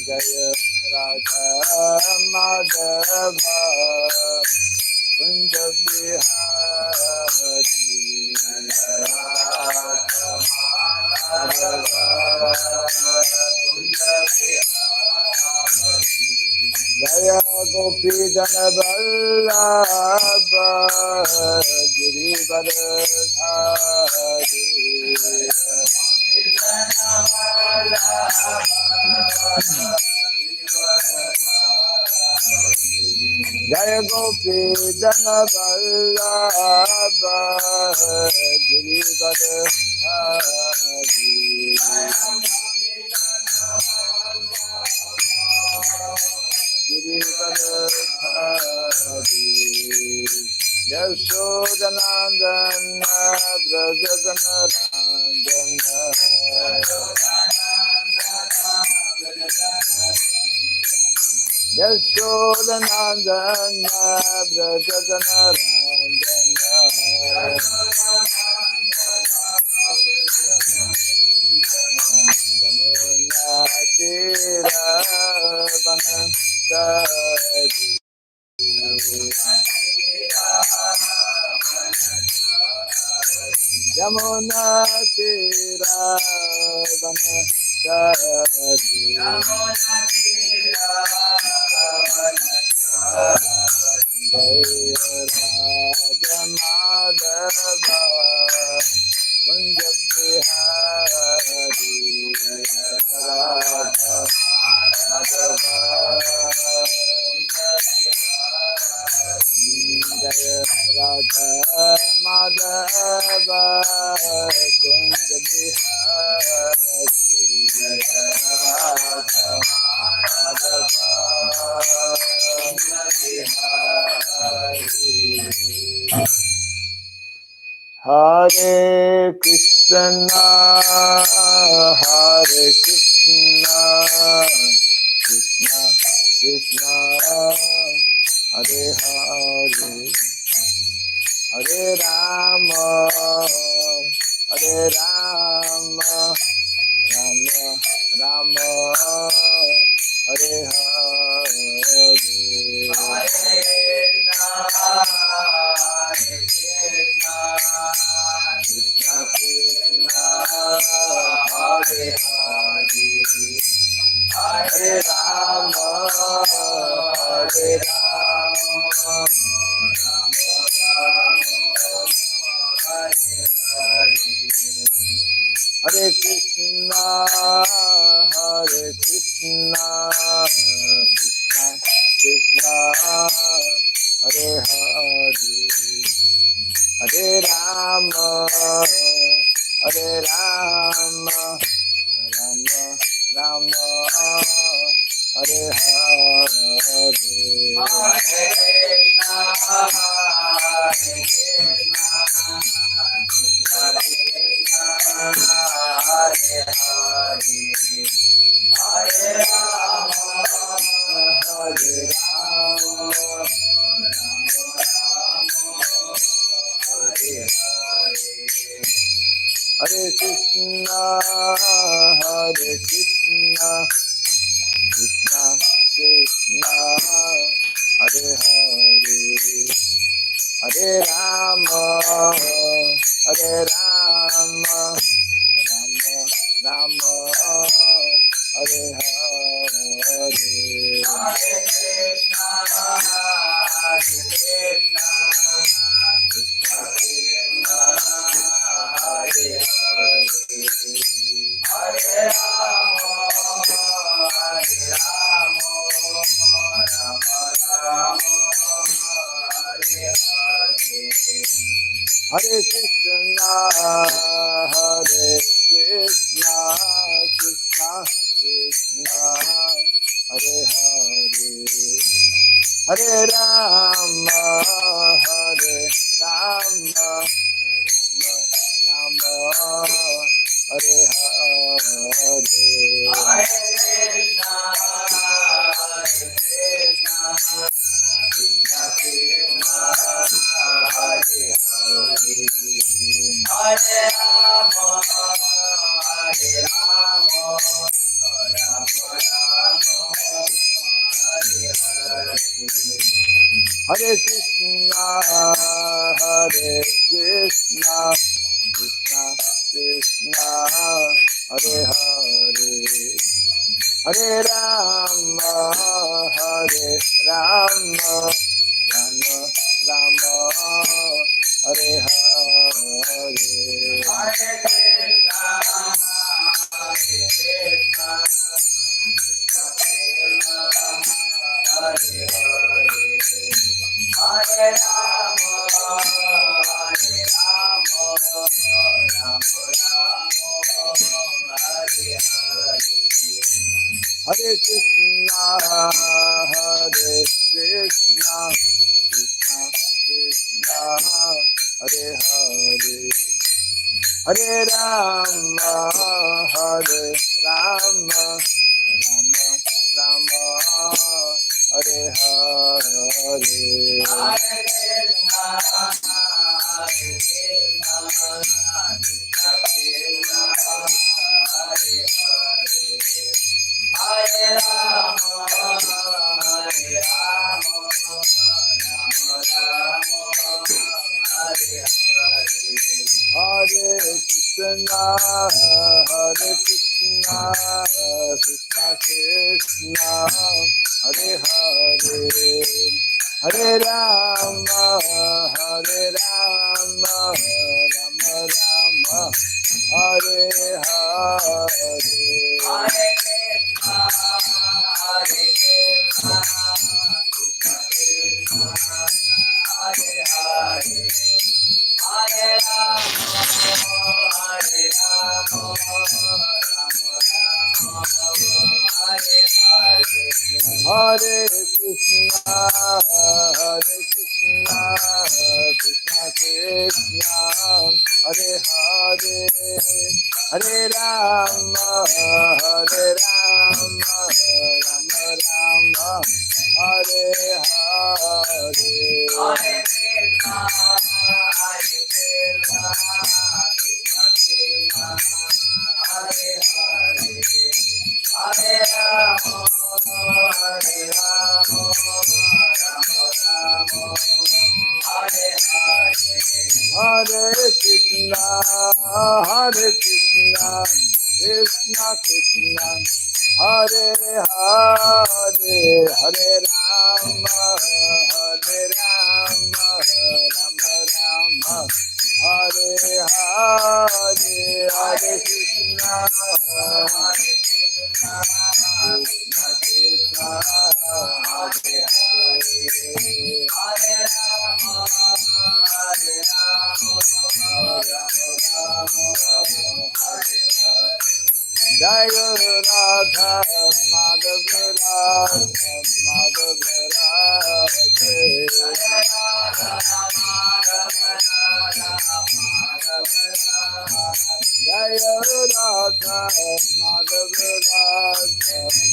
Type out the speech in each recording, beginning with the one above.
Jaya Radha Madhava Kunja Bihari Jaya Gopi Jana Vallabha Girivardhari Jaya Gopi Jana Vallabha Girivardhari Girivardhari Yashodanandana Brajaganarandana Yashodanandana Brajaganarandana Yamunatira Vanasari Yamunatira Vanasari Jaya Raja Madhava Kunja Bihari Radha Madhava Jaya Radha Madhava Kunja Bihari Radha Madhava Hare Krishna, Hare Krishna, Krishna Krishna, Hare Hare, Hare Rama, Hare Rama, Rama Rama, Hare Hare. Hare Rama, Hare Rama, Hare Krishna, Hare Krishna, Krishna Krishna, Hare Hare, Hare Rama, Hare Rama, Rama Rama, Hare Hare, Hare Krishna, Hare Krishna, Krishna Krishna, Hare Hare, Hare Rama, Hare Rama, Hare Krishna, Hare Krishna, Krishna Krishna, Hare Hare, Hare Rama, Hare Rama, Rama Rama, Hare Hare, Hare Krishna, Hare Krishna, Krishna Krishna, Hare Hare, Hare Rama, Hare Rama, Rama Rama, Hare Hare, Hare Krishna, Hare Krishna, Krishna Krishna, Hare Hare, Hare Rama, Hare Rama, Rama Rama, Hare Hare, Hare Krishna, Hare Krishna, Krishna Krishna, Hare Hare, Hare Hare Krishna, Hare Krishna, Krishna Krishna, Hare Hare, Hare Rama, Hare Rama, Rama Rama, Hare Hare, Hare Krishna, Hare Krishna, Hare Hare, Hare Rama, Hare Rama, Rama Rama, Hare Hare, Hare Krishna, Hare Krishna, Krishna Krishna, Hare Hare, Hare Rama, Hare Rama, Rama Rama, Hare Hare, Hare Krishna, Hare Krishna, Krishna Krishna, Hare Hare, Hare Rama, Hare Rama, Rama Rama, Hare Hare, Hare Krishna, Hare Krishna, Krishna Krishna, Hare Hare, Hare Rama, Hare Rama, Rama Rama, Hare Hare, Hare Krishna, Hare Krishna, Krishna Krishna, Hare Hare, Hare Rama, Hare Rama, Rama Rama, Hare Hare, Hare Krishna, Hare Krishna, Krishna Krishna, Hare Hare, Hare Rama, Hare Rama, Rama Rama, Hare Hare, Hare Krishna, Hare Krishna, Krishna Krishna, Hare Hare, Hare Rama, Hare Rama, Rama Rama, Hare Hare, Hare Krishna, Hare Krishna, Krishna Krishna, Hare Hare, Hare Rama, Hare Rama, Rama Rama, Hare Hare, Hare Krishna, Hare Krishna, Krishna Krishna, Hare Hare, Hare Rama, Hare Rama, Rama Rama, Hare Hare, Jaya Radha Madhava Radha Madhava Radha, Jaya Radha Madhava Radha Madhava Radha, Jaya Radha Madhava Radha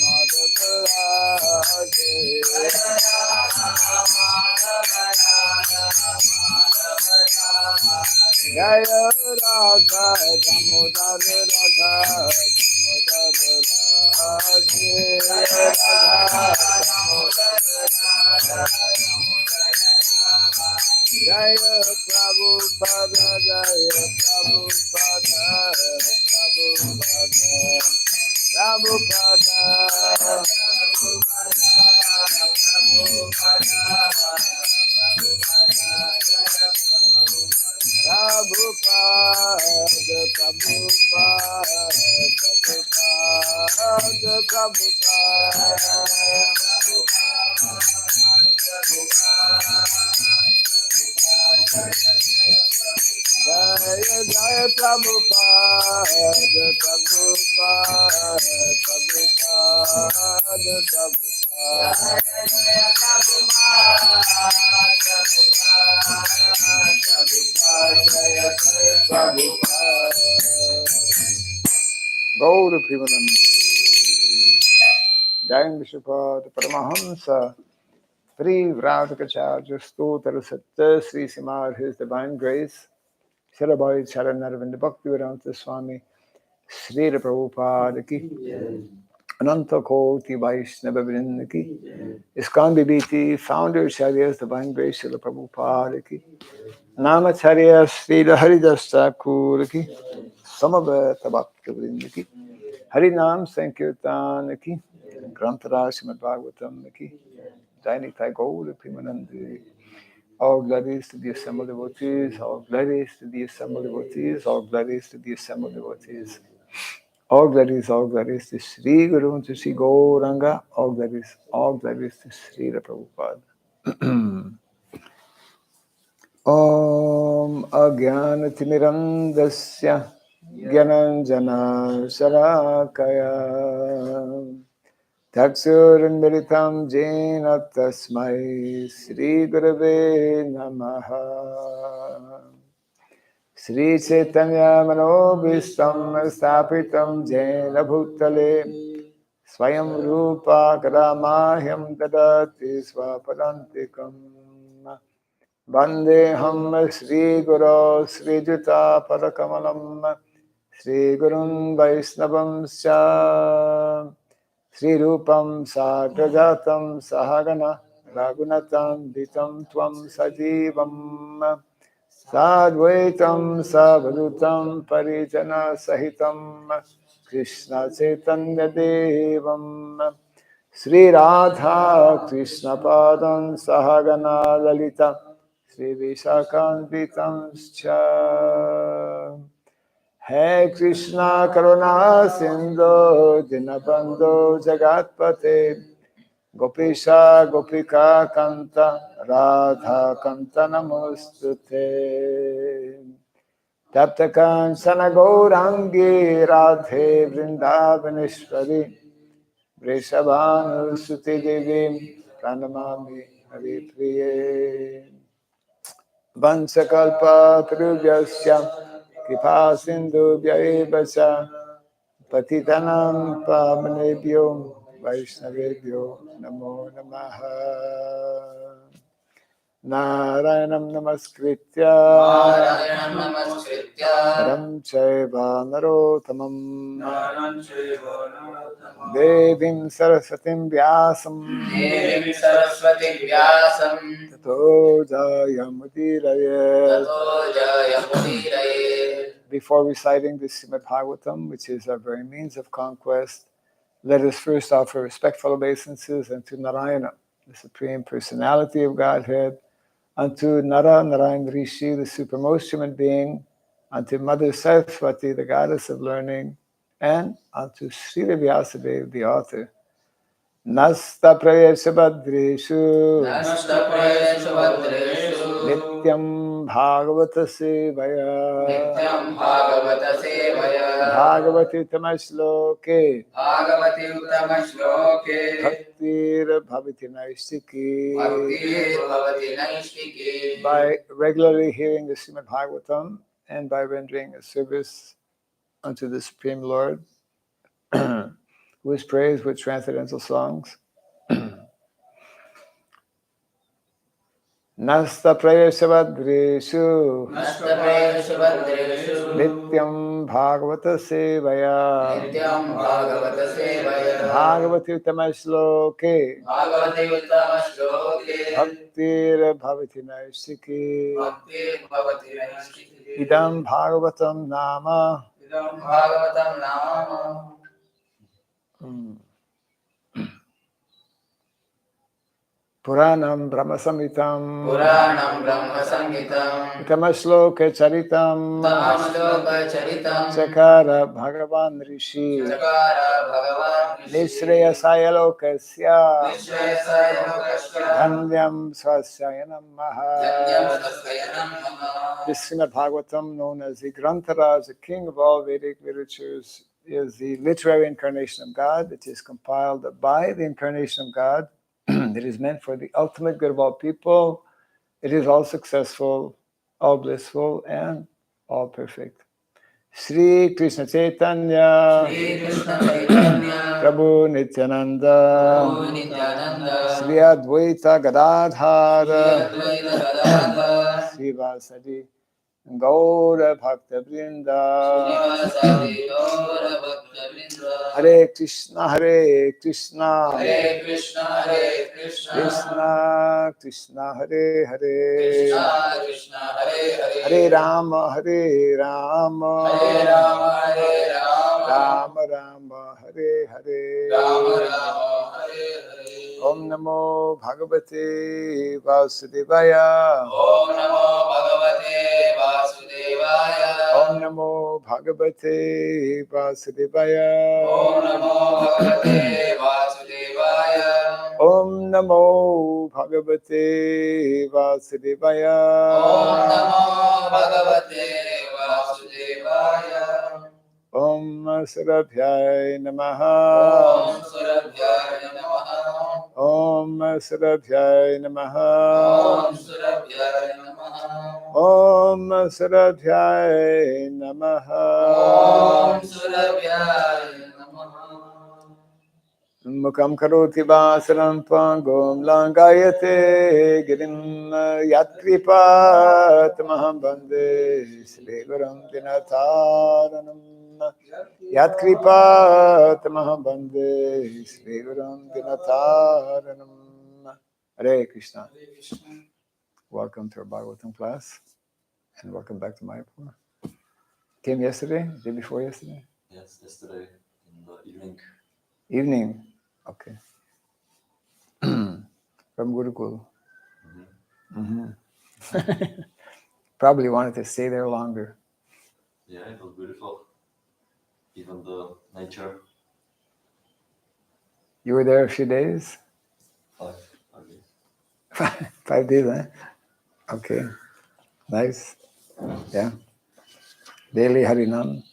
Madhava Radha, Jaya Radha Madhava Radha Madhava Radha, Jaya Radha Damodar Radha Damodar Radha, Radha Damodar Radha Damodar Radha, Jaya Prabhupada, Jaya Prabhupada, Prabhupada, Prabhupada, Prabhupada, Prabhupada, Prabhupada, Jaya Jaya Prabhupada, Prabhupada, Prabhupada, Prabhupada, Jaya Prabhupada, Prabhupada, Gaura Premanandi, Jai Vishnupada Paramahamsa, Pri Vradakacharya Stotra Satya Sri Simar, His Divine Grace, Sharabai Charanarvinda Bhaktivedanta Swami Sri Prabhupada ki Ananta Koti Vaishnava Vrinda ki ISKCON BBT Founder Charyas Divine Grace Srila Prabhupada ki Namacharya Sri Haridas Thakur ki Samaveta Bhakti Vrinda ki Harinam Sankirtan ki Grantara Srimad Bhagavatam ki Dainitai Gaura Primanandi. All glories to the assembled devotees, all glories to the assembled devotees, all glories to the assembled devotees. All glories to Sri Guru and to Sri Gauranga, all glories to Sri Prabhupada. Om Agyanatimirandasya Gyananjana Sarakaya Taksuranmiritam Jena Tasmai Sri Gurave Namaha Sri Chaitanya Manobhistam Sthapitam Jena Bhutale Swayam Rupa Kadamahyam Dadati Swapadantikam Vandeham Sri Guru Sri Juta Padakamalam Sri Gurun Vaisnavam Sya Sri Rupam Sagrajatam Sahagana Ragunatam Ditam Tvam Sajivam Sadvaitam Savadutam Parijana Sahitam Krishna Chaitanya Devam Sri Radha Krishna Padam Sahagana Lalita Sri Vishakanvitam Scha Hey Krishna Karuna Sindhu Dinabandhu Jagatpate Gopisha Gopika Kanta Radha Kanta Namostute Tapta Kansana Gaurangi Radhe Vrindavaneshwari Vrishabhanu Suti Devim Pranamami Hari Priye Vansakalpa Tarubhyasya Kripa Sindhu Vyaivacha Patitanam Pavanebhyo Vaishnavebhyo Namo Namaha Narayanam Namaskritya Ram Chaiva Narotamam Devim Saraswatim Vyasam Tato Jayamudiraye. Before reciting the Srimad Bhagavatam, which is our very means of conquest, let us first offer respectful obeisances unto Narayana, the Supreme Personality of Godhead, unto Nara Narayan Rishi, the supremmost human being, unto Mother Saraswati, the goddess of learning, and unto Srila Vyasadeva, the author. Nasta prayesha badreshu Nityam Bhagavata Sevaya Bhagavati Uttama Shloke Bhaktir Bhavati Naistiki. By regularly hearing the Srimad Bhagavatam and by rendering a service unto the Supreme Lord, who is praised with transcendental songs, Nasta Prayasavadreshu Nityam Bhagavata Sevaya Bhagavati Uttama Shloke Bhaktir Bhavati Naistiki. Idam Bhagavatam Nama Puranam Brahma Samhitam Uttama Charitam Chakara Bhagavan Rishi Nishreyasaya Lokasya Dhandyam Swasyayanam Maha. This Srimad Bhagavatam, known as the Grantaraj, the king of all Vedic literatures, is the literary incarnation of God. It is compiled by the incarnation of God. It is meant for the ultimate good of all people. It is all successful, all blissful, and all perfect. Sri Krishna Chaitanya Prabhu Nityananda Sri Advaita Gadadhara Sri Vasadi Gaura Bhakta Vrinda. Srinivasadi Gaura Bhakta Vrinda. Hare Krishna, Hare Krishna, Hare Krishna, Hare Krishna, Krishna Krishna, Hare Hare, Krishna Krishna, Hare Hare, Hare Rama, Hare Rama, Hare Rama, Hare Rama, Rama Rama, Hare Hare, Rama Rama, Hare Hare. Om Namo Bhagavate Vasudevaya. Om Namo Bhagavate Vasudevaya. Om Namo Bhagavate Vasudevaya. Om Namo Bhagavate Vasudevaya. Om Namo Bhagavate Vasudevaya. Om Namo Bhagavate Vasudevaya. Om Sarabhyai Namaha. Om Surabhyaya Namaha. Om Sarabhyai Namaha. Om Surabhyaya Namaha. Om Sarabhyai Namaha. Om Surabhyaya Namaha. Mukam karoti vasaram tvangom langayate girim yatkripat maham bande Shri Gurum Dinataranam yatkripat maham bande Shri Gurum Dinataranam. Hare Krishna. Welcome to our Bhagavatam class and welcome back to Mayapur. Came yesterday? Day before yesterday? Yes, yesterday in the evening. Evening. Okay. From Gurukul. Probably wanted to stay there longer. Yeah, it was beautiful. Even the nature. You were there a few days? 5 days. 5 days, huh? Okay. Nice. Yeah. Daily Harinam.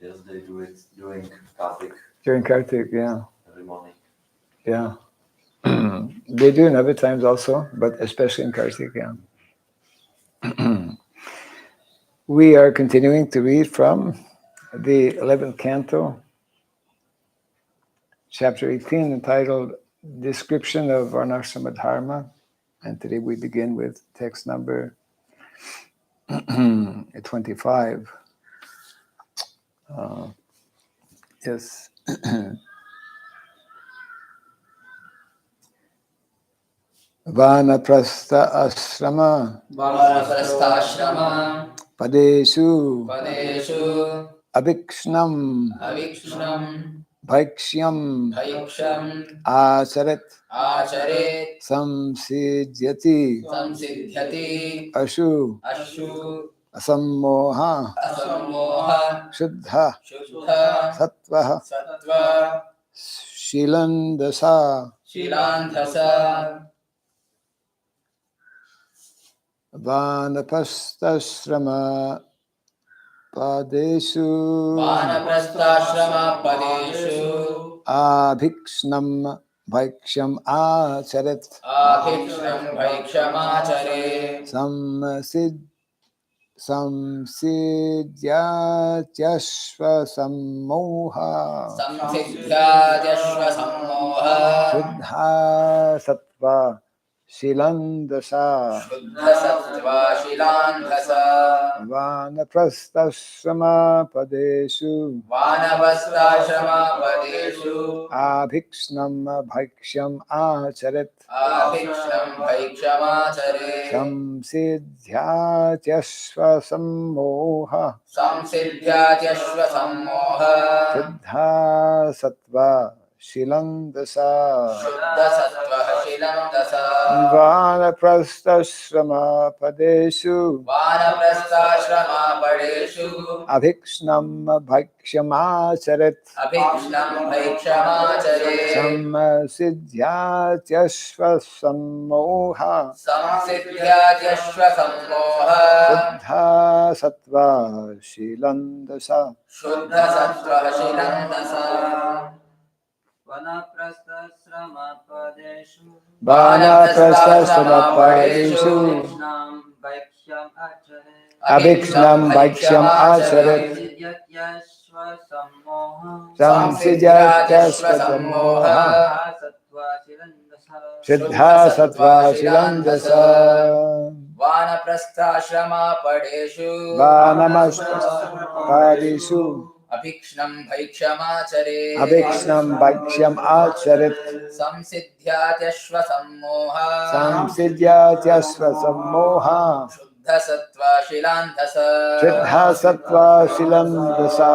Yes, they do it during Kartik. During Kartik, yeah. Every morning. Yeah. They do in other times also, but especially in Kartik, yeah. We are continuing to read from the 11th Canto, chapter 18, entitled Description of Varnashrama Dharma. And today we begin with text number 25. Yes. Vanaprastha ashrama padeshu avikshnam bhaikshyam acharet samsidyati ashu asammoha shuddha sattva shilandasa Vanaprastha padeshu abhikshnam bhaikshyam acharet samsidhyatyashva sammoha shuddha sattva shilandasa Vanaprastha padeshu abhikshnam bhaikshyam acharet samsidhyatyashva sammoha shuddha sattva shilandasa Vanaprastha padeshu abhikshnam bhaikshyam acharet samsidhyatyashva sammoha shuddha sattva shilandasa Vanaprastha padeshu abhikshnam bhaikshyam acharet samsidhyatyashva sammoha Siddha Sattva Shilandasa Vanaprastha padeshu Vanamaspadisu Abhikshnam bhaikshamachare Abhikshnam Bhaiksham Acharit Samsiddhyatyashva sammoha Samsidhyatyasva Sammoha Shuddha sattva shilandhasa Siddha Sattva Shilandasa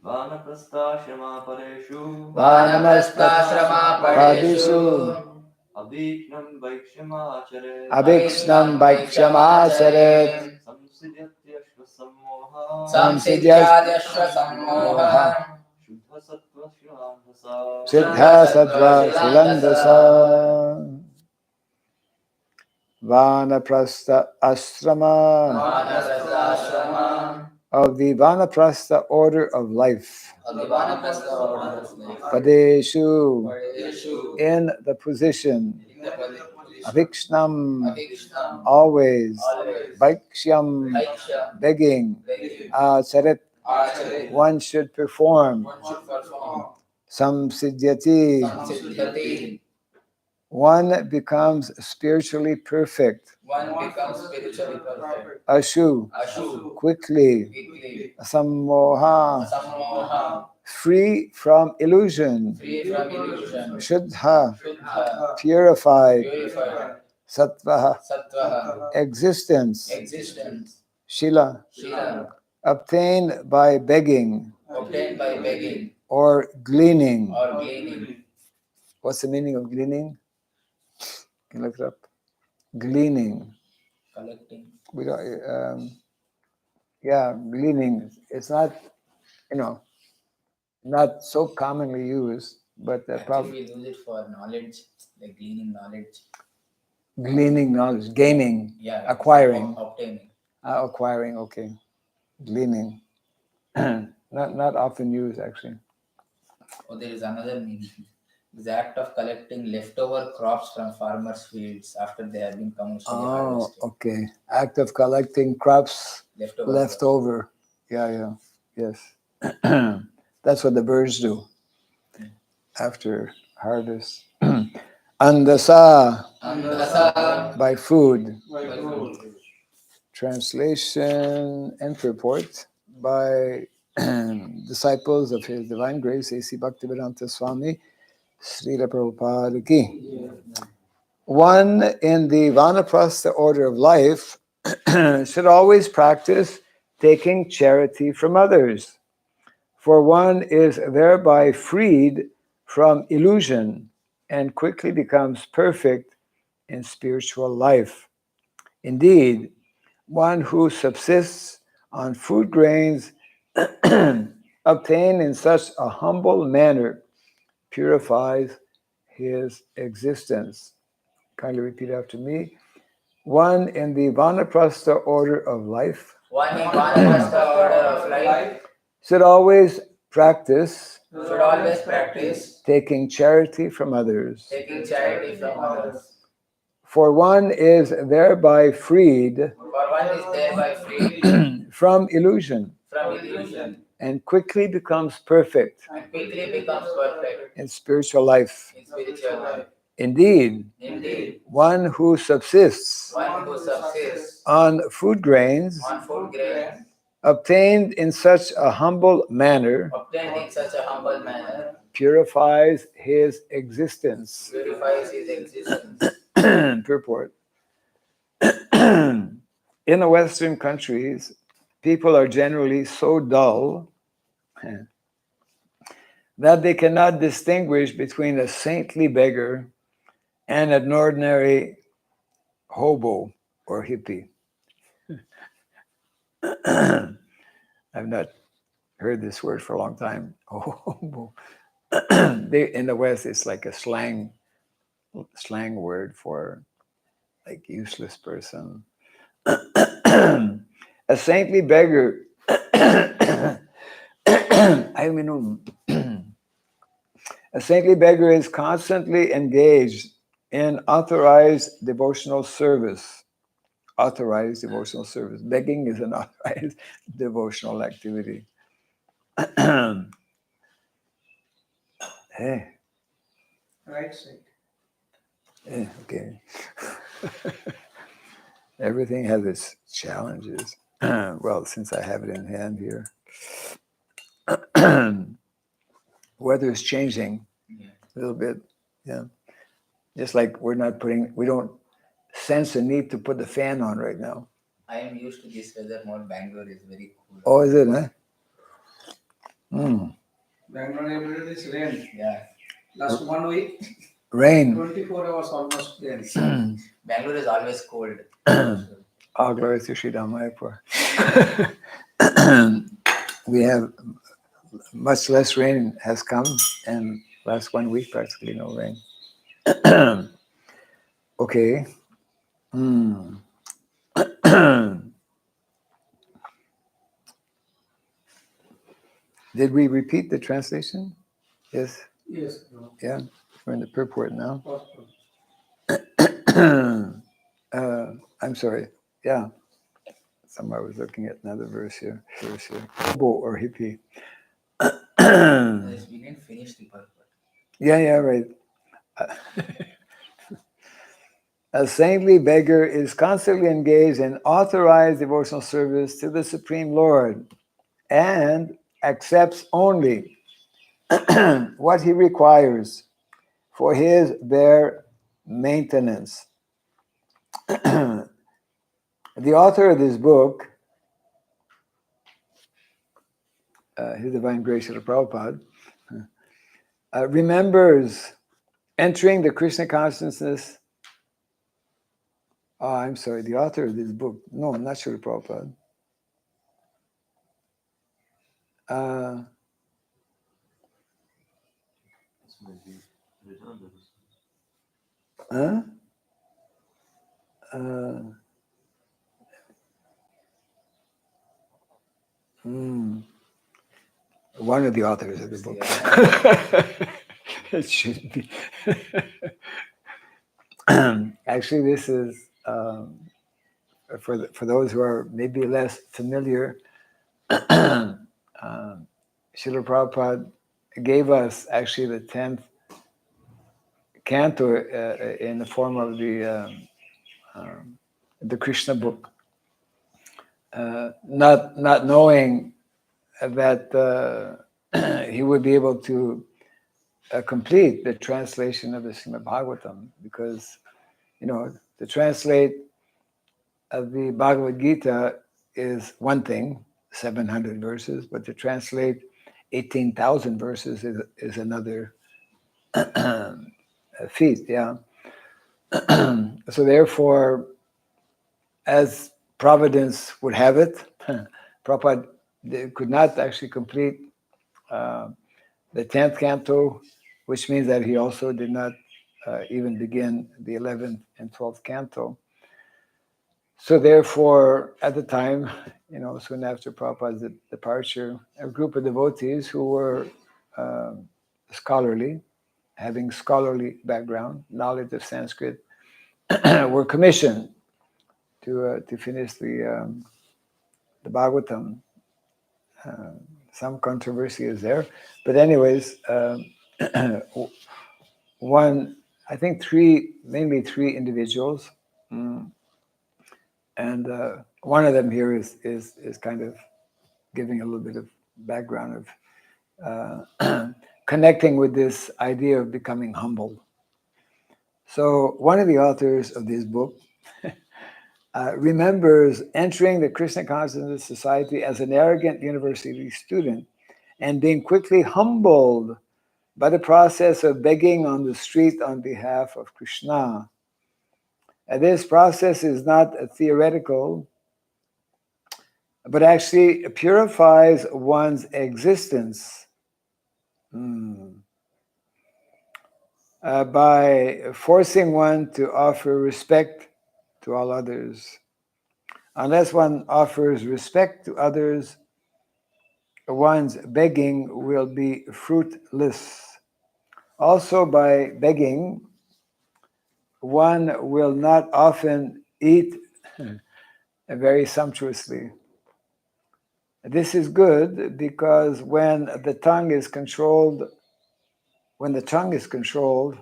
Vanaprastha pareshu Vanaprastha padeshu Abhikshnam Vaikshamachare Abhikshnam Bhaiksham Acharit Samsidhyatyashva sammoha Samsiddhyatyashva sammoha Shuddha sattva shilandhasa Siddha Sattva Shilandasa Vanaprastha Asrama Vanaprastha ashrama of the Vanaprastha order of life. of the Vanaprastha order of life. Padeshu Padeshu in the position. in the position. Avikshnam Abhikshnam always. always. Bhaikshyam Bhaiksha begging. begging. Charit Achare one should perform. one should perform. Samsiddhyati Samsiddhyati one becomes spiritually perfect. one becomes spiritually perfect. Ashu Ashu quickly. quickly. Sammoha Sammoha free from illusion. free from illusion. Shuddha Shuddha purified. purified. Sattva Sattva existence. existence. Shila Shila obtained by begging obtained by begging or gleaning. or gleaning. What's the meaning of gleaning? Can you look it up? Gleaning. Collecting. We don't. Gleaning. It's not, not so commonly used, but Actually, probably we use it for knowledge, like gleaning knowledge. gleaning knowledge, gaining, Yeah. acquiring. Obtaining. Acquiring. Okay, gleaning. not often used actually. Oh, there is another meaning. The act of collecting leftover crops from farmers' fields after they have been commercially harvested. Okay. Act of collecting crops left Crops. over. Yeah. Yes. That's what the birds do after harvest. Andasa Andasa by food. by food. Translation and purport by disciples of His Divine Grace A.C. Bhaktivedanta Swami Srila Prabhupada Ki. One in the Vanaprastha order of life should always practice taking charity from others, for one is thereby freed from illusion and quickly becomes perfect in spiritual life. Indeed, one who subsists on food grains obtained in such a humble manner purifies his existence. Kindly repeat after me. One in the Vanaprastha order of life One in Vanaprastha order of life should always practice taking charity from others. taking charity from others. For one is thereby freed For one is thereby freed from illusion from illusion and quickly becomes perfect and quickly becomes perfect in spiritual life. in spiritual life. Indeed, Indeed, one who subsists one who subsists on food grains on food grains obtained in such a humble manner obtained in such a humble manner purifies his existence. purifies his existence. Purport. In the Western countries, people are generally so dull that they cannot distinguish between a saintly beggar and an ordinary hobo or hippie. I've not heard this word for a long time. Hobo. In the West, it's like a slang word for like useless person. A saintly beggar. A saintly beggar is constantly engaged in authorized devotional service. Authorized devotional service. Begging is an authorized devotional activity. Hey, Right side. okay. Everything has its challenges. Well, since I have it in hand here. Weather is changing Yeah. a little bit. Yeah. Just like we don't sense a need to put the fan on right now. I am used to this weather more. Bangalore is very cool. Oh, is it, huh? Mm. Bangalore every day is rain. Yeah. Last 1 week, Rain. 24 hours almost rain. Bangalore is always cold. All glory to Sri Mayapur. We have much less rain has come, and last 1 week practically no rain. Okay. Mm. Did we repeat the translation? Yes. Yes. No. Yeah. We're in the purport now. I'm sorry. Yeah. Somewhere I was looking at another verse here. Hobo or hippie. Yes, we didn't finish the purport. Yeah, right. A saintly beggar is constantly engaged in authorized devotional service to the Supreme Lord and accepts only what he requires for his bare maintenance. The author of this book, His Divine Grace of Prabhupada, remembers entering the Krishna consciousness. Oh, I'm sorry, the author of this book. No, I'm not sure Prabhupada. It's maybe redundant. Huh? One of the authors of the book. It should be. Actually, this is for those who are maybe less familiar. Srila Prabhupada gave us actually the 10th canto in the form of the Krishna book, not knowing that he would be able to complete the translation of the Srimad Bhagavatam, because to translate the Bhagavad Gita is one thing, 700 verses, but to translate 18,000 verses is another feat. Yeah. So therefore, as Providence would have it, Prabhupada could not actually complete the 10th canto, which means that he also did not even begin the 11th and 12th canto. So therefore, at the time, soon after Prabhupada's departure, a group of devotees who were scholarly, having scholarly background, knowledge of Sanskrit, were commissioned to finish the Bhagavatam. Some controversy is there, but anyways, mainly three individuals, and one of them here is kind of giving a little bit of background of connecting with this idea of becoming humble. So one of the authors of this book remembers entering the Krishna Consciousness Society as an arrogant university student and being quickly humbled by the process of begging on the street on behalf of Krishna. This process is not theoretical, but actually purifies one's existence by forcing one to offer respect to all others. Unless one offers respect to others, one's begging will be fruitless. Also, by begging, one will not often eat very sumptuously. This is good because when the tongue is controlled when the tongue is controlled,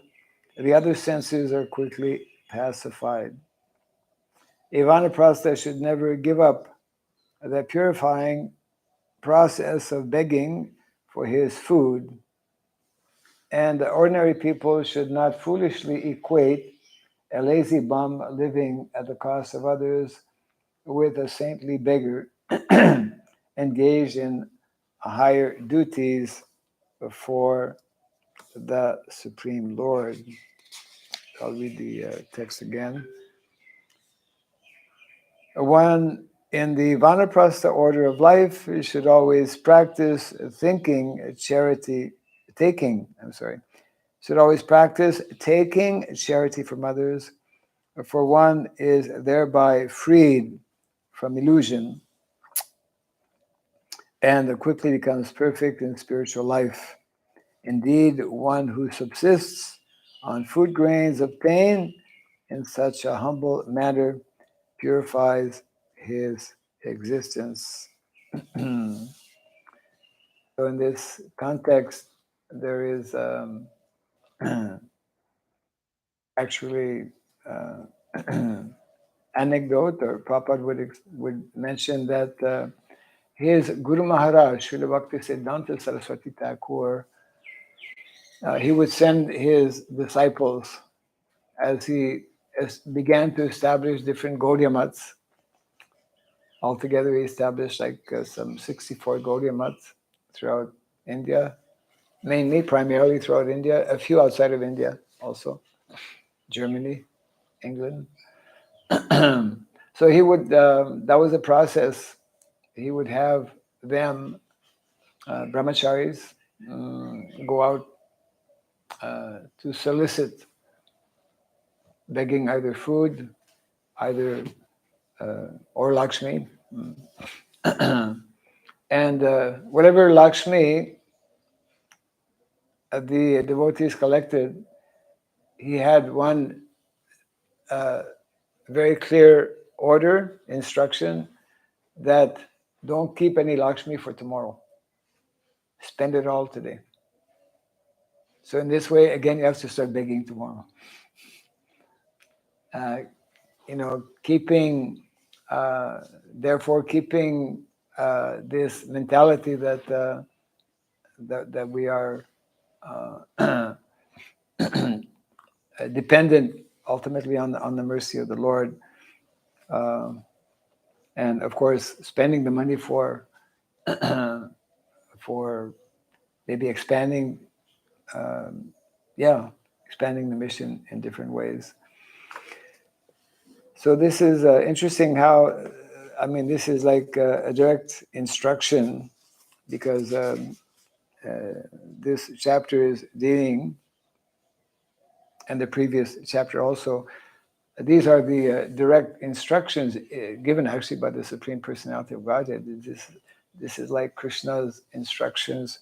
the other senses are quickly pacified. A vanaprastha should never give up the purifying process of begging for his food, and ordinary people should not foolishly equate a lazy bum living at the cost of others with a saintly beggar engaged in higher duties for the Supreme Lord. I'll read the text again. One in the Vanaprastha order of life should always practice should always practice taking charity from others, for one is thereby freed from illusion and quickly becomes perfect in spiritual life. Indeed, one who subsists on food grains obtained in such a humble manner purifies his existence. So in this context, there is actually anecdote, or Prabhupada would mention that his Guru Maharaj, Srila Bhakti Siddhanta Saraswati Thakur, he would send his disciples as he began to establish different Gaudiya Maths. Altogether, he established some 64 Gaudiya Maths throughout India, primarily throughout India, a few outside of India also, Germany, England. So he would, that was the process. He would have them, brahmacharis, go out to solicit, begging either food, or Lakshmi. And whatever Lakshmi the devotees collected, he had one very clear order, instruction, that don't keep any Lakshmi for tomorrow. Spend it all today. So in this way, again, you have to start begging tomorrow. Keeping this mentality that we are dependent ultimately on the mercy of the Lord, and of course spending the money for maybe expanding expanding the mission in different ways. So this is interesting how, this is like a direct instruction, because this chapter is dealing, and the previous chapter also, these are the direct instructions given actually by the Supreme Personality of Godhead. This is like Krishna's instructions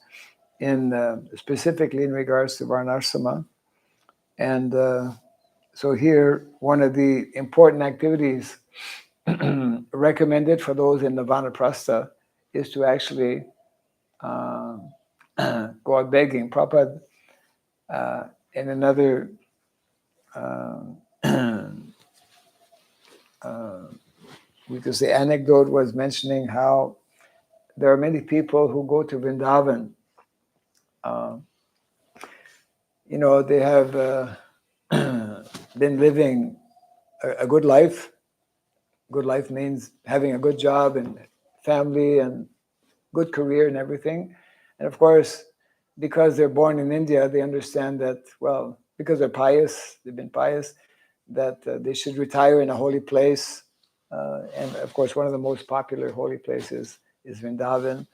specifically in regards to Varnashrama. And so here, one of the important activities recommended for those in the Vanaprastha is to actually go out begging. Prabhupada, in another because the anecdote was mentioning how there are many people who go to Vrindavan. They have been living a good life. Good life means having a good job and family and good career and everything. And of course, because they're born in India, they understand that, well, because they're pious, they've been pious, that they should retire in a holy place. And of course, one of the most popular holy places is Vrindavan.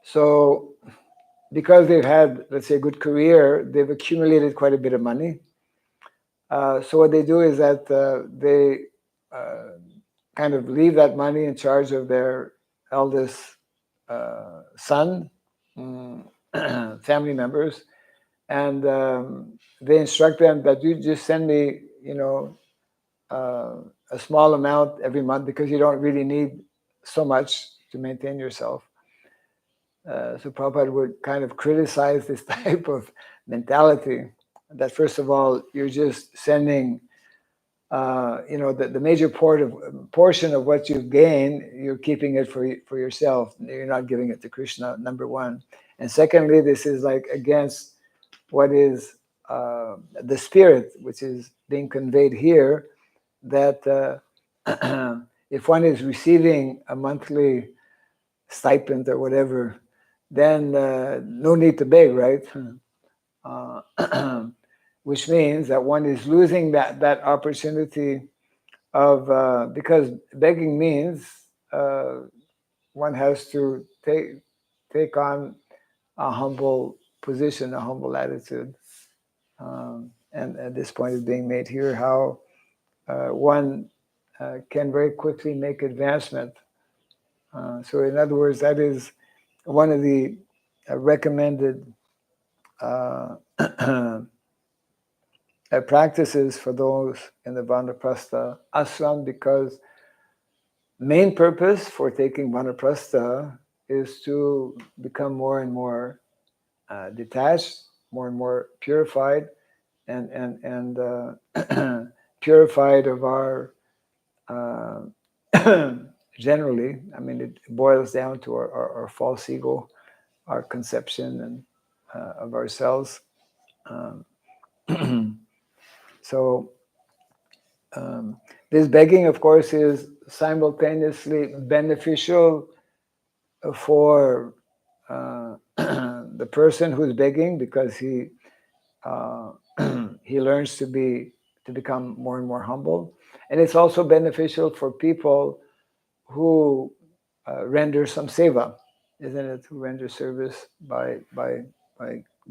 So because they've had, let's say, a good career, they've accumulated quite a bit of money. So what they do is that they kind of leave that money in charge of their eldest son, family members, and they instruct them that you just send me, a small amount every month, because you don't really need so much to maintain yourself. So Prabhupada would kind of criticize this type of mentality, that first of all, you're just sending, the major portion of what you've gained, you're keeping it for yourself. You're not giving it to Krishna, number one. And secondly, this is like against what is the spirit, which is being conveyed here, that if one is receiving a monthly stipend or whatever, then no need to beg, right? Which means that one is losing that opportunity of, because begging means one has to take on a humble position, a humble attitude. And at this point is being made here, how one can very quickly make advancement. So in other words, that is one of the recommended practices for those in the Vanaprastha ashram, because main purpose for taking Vanaprastha is to become more and more detached, more and more purified, and purified of our generally, I mean, it boils down to our false ego, our conception and of ourselves. So this begging, of course, is simultaneously beneficial for the person who's begging, because he he learns to become more and more humble, and it's also beneficial for people who render some seva, isn't it? Who render service by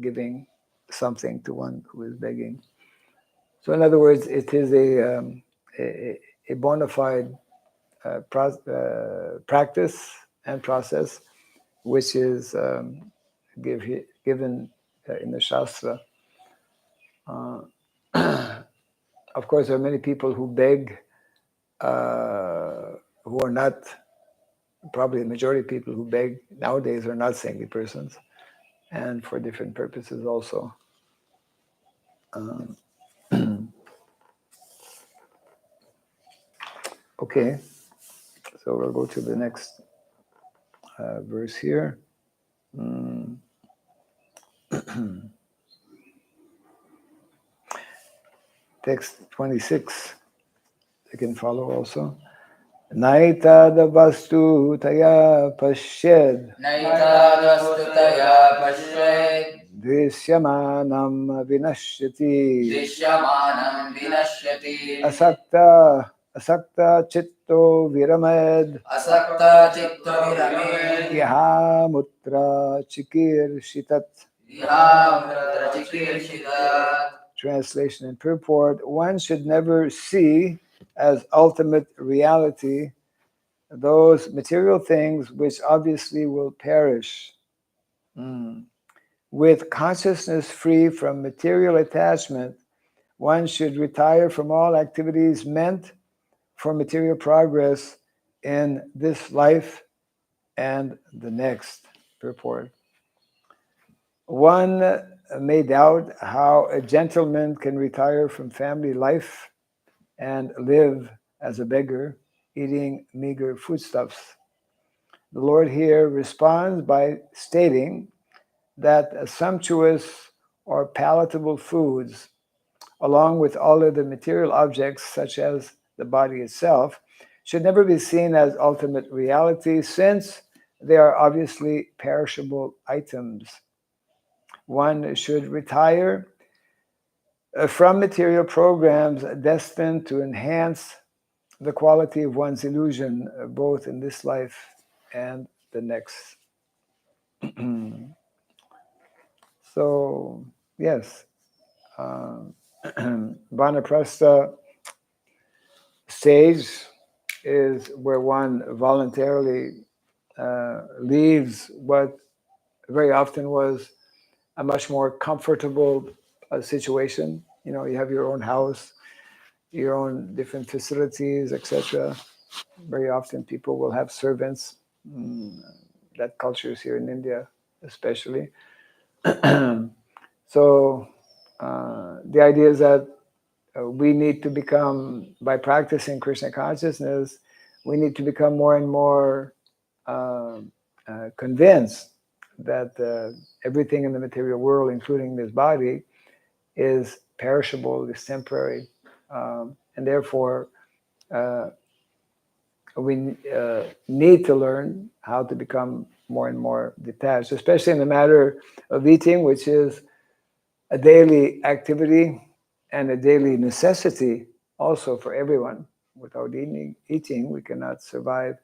giving something to one who is begging. So, in other words, it is a bona fide practice and process, which is given in the Shastra. Of course, there are many people who beg, who are not, probably the majority of people who beg nowadays are not saintly persons, and for different purposes also. Okay, so we'll go to the next verse here. Text 26, you can follow also. Naitadavastu taya pashyed Naitadvastutaya pashyed Drisyamanam vinashyati Drisyamanam vinashyati asakta chitto viramed Asakta chitta virame yahamutra chikirshitat. Yahamratra chikirshita. Translation and purport: one should never see as ultimate reality those material things which obviously will perish. With consciousness free from material attachment, one should retire from all activities meant for material progress in this life and the next. Purport: one may doubt how a gentleman can retire from family life and live as a beggar, eating meager foodstuffs. The Lord here responds by stating that sumptuous or palatable foods, along with all of the material objects, such as the body itself, should never be seen as ultimate reality, since they are obviously perishable items. One should retire from material programs destined to enhance the quality of one's illusion, both in this life and the next. So, yes, Vanaprastha stage is where one voluntarily leaves what very often was a much more comfortable situation. You know, you have your own house, your own different facilities, etc. Very often people will have servants, that culture is here in India, especially. So the idea is that we need to become, by practicing Krishna consciousness, we need to become more and more convinced that everything in the material world, including this body, is perishable, is temporary, and therefore we need to learn how to become more and more detached, especially in the matter of eating, which is a daily activity and a daily necessity also for everyone. Without eating, we cannot survive.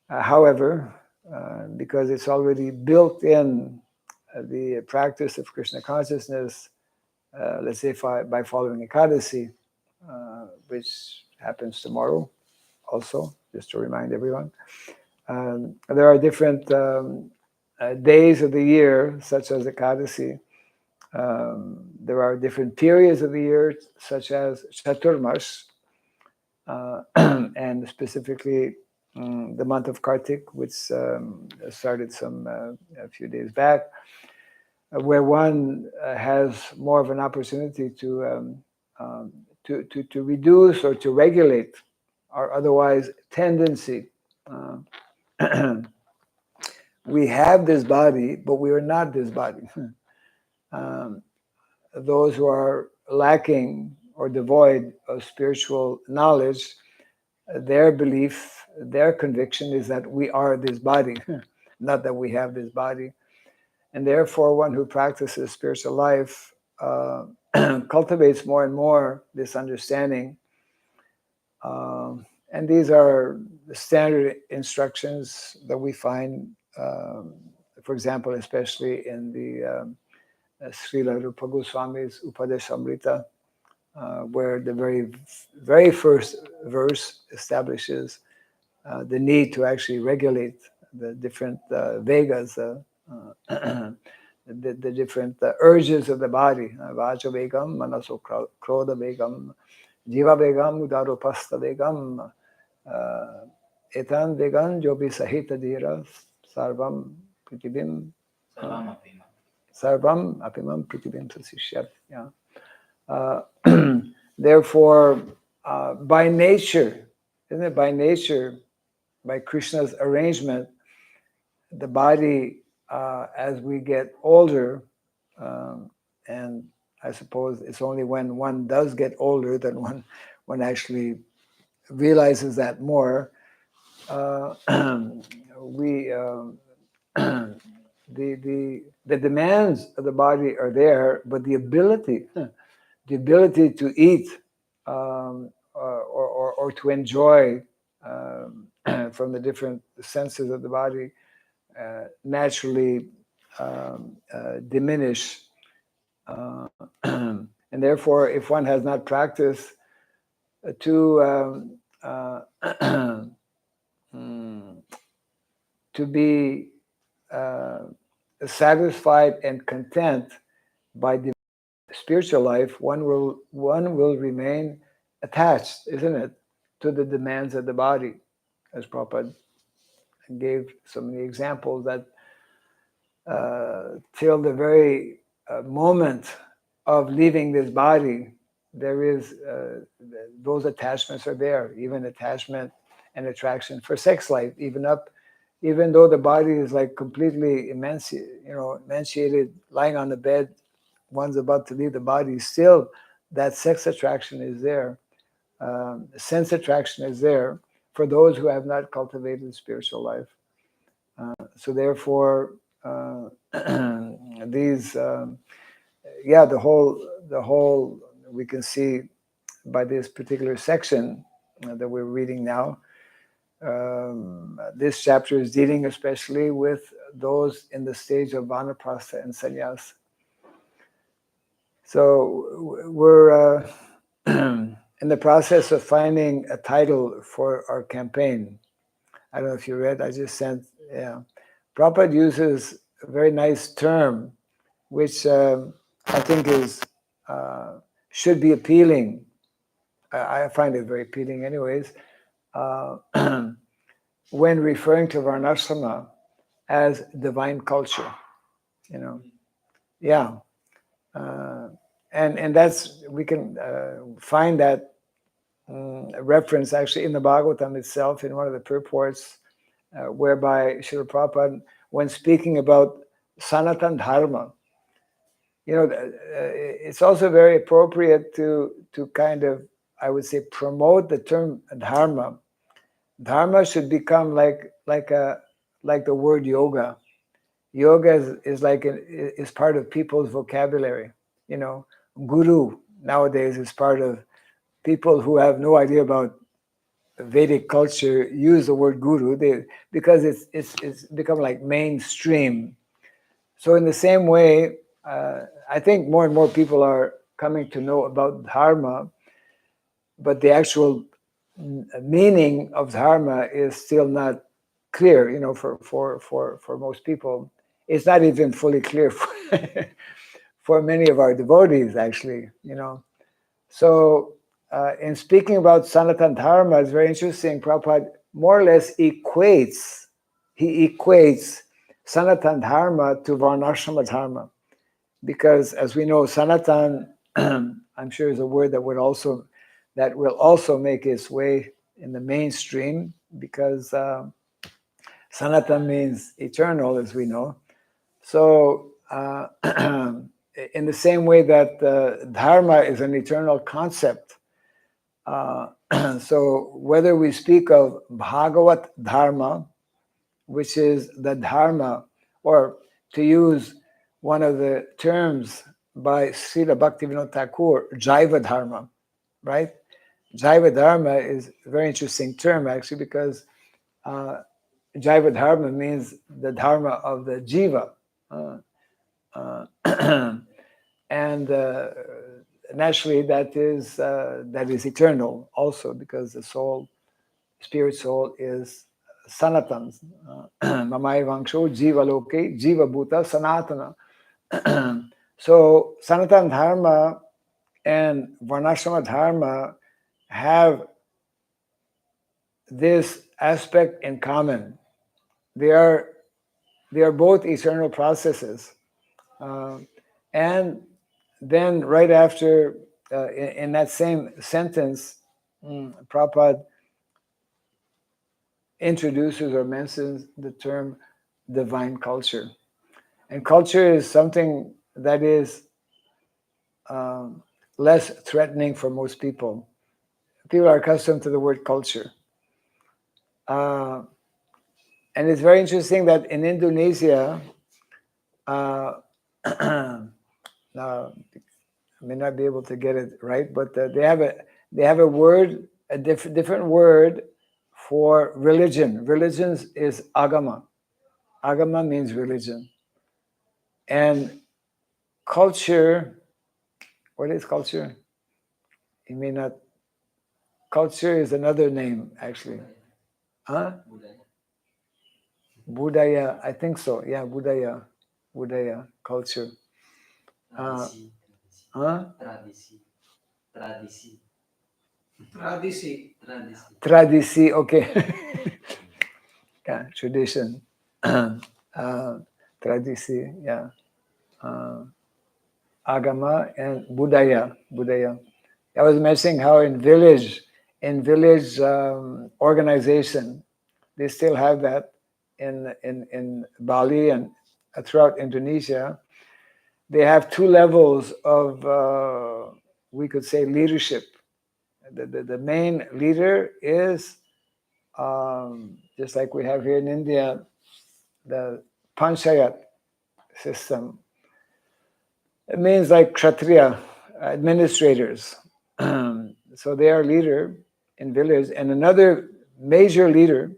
However, because it's already built in the practice of Krishna consciousness, let's say by following Ekadasi, which happens tomorrow also, just to remind everyone. There are different days of the year, such as Ekadasi. There are different periods of the year, such as Chaturmas, and specifically the month of Kartik, which started a few days back, where one has more of an opportunity to reduce or to regulate our otherwise tendency. We have this body, but we are not this body. Those who are lacking or devoid of spiritual knowledge, their belief, their conviction is that we are this body, not that we have this body. And therefore, one who practices spiritual life cultivates more and more this understanding. And these are the standard instructions that we find, for example, especially in the Srila Rupa Goswami's Upadeshamrita, where the very first verse establishes the need to actually regulate the different vegas, the different urges of the body. Vaja vegam, manaso krodha vegam, jiva vegam, udaropasta vegam, etan vegan jobi sahita dhira, sarvam pritibim. Sarvam apimam pritibim sasishyat. Yeah. Therefore, by nature, isn't it? By nature, by Krishna's arrangement, the body, as we get older, and I suppose it's only when one does get older that one actually realizes that more. We the demands of the body are there, but the ability to eat or to enjoy from the different senses of the body naturally diminish. And therefore, if one has not practiced to be satisfied and content by the spiritual life, one will remain attached, isn't it, to the demands of the body, as Prabhupada gave so many examples that till the very moment of leaving this body, there is those attachments are there, even attachment and attraction for sex life, even though the body is like completely emaciated, lying on the bed, one's about to leave the body, still that sex attraction is there. Sense attraction is there for those who have not cultivated spiritual life. So therefore, these, the whole, we can see by this particular section that we're reading now, this chapter is dealing especially with those in the stage of vanaprastha and sannyas. So we're in the process of finding a title for our campaign. I don't know if you read, I just sent, Prabhupada uses a very nice term, which I think should be appealing. I find it very appealing anyways. When referring to Varnashrama, as divine culture, Yeah. And that's, we can find that reference actually in the Bhagavatam itself, in one of the purports, whereby Srila Prabhupada, when speaking about Sanatan Dharma, it's also very appropriate to kind of, I would say, promote the term Dharma. Dharma should become like the word yoga. Yoga is part of people's vocabulary. Guru nowadays is part of people who have no idea about Vedic culture. Use the word guru because it's become like mainstream. So in the same way, I think more and more people are coming to know about dharma, but the actual meaning of dharma is still not clear. For most people, it's not even fully clear for many of our devotees, actually. So in speaking about Sanatan Dharma, it's very interesting. Prabhupada more or less equates Sanatan Dharma to Varnashrama Dharma, because as we know, Sanatan, I'm sure, is a word that will also make its way in the mainstream, because Sanatan means eternal, as we know. So in the same way that dharma is an eternal concept, so whether we speak of Bhagavat Dharma, which is the dharma, or to use one of the terms by Srila Bhaktivinoda Thakur, Jaiva Dharma, right? Jaiva Dharma is a very interesting term, actually, because Jaiva Dharma means the dharma of the jiva. And naturally, that is eternal also, because the soul, spirit soul, is sanatan. Mamayivangsho jiva loke jiva bhuta sanatana. So Sanatan Dharma and Varnashrama Dharma have this aspect in common. They are both eternal processes. And then right after, in that same sentence, Prabhupada introduces or mentions the term divine culture. And culture is something that is less threatening for most people. People are accustomed to the word culture. And it's very interesting that in Indonesia, now I may not be able to get it right, but they have a word, a different word for religion. Religion is agama. Agama means religion. And culture, what is culture? You may not. Culture is another name, actually. Huh? Budaya, I think so. Yeah, budaya, culture. Tradisi. Tradisi, okay. Yeah, tradition. Tradisi, yeah. Agama and budaya. I was mentioning how in village organization, they still have that in Bali and throughout Indonesia. They have two levels of, we could say, leadership. The main leader is, just like we have here in India, the panchayat system. It means like Kshatriya, administrators. So they are leader in village, and another major leader,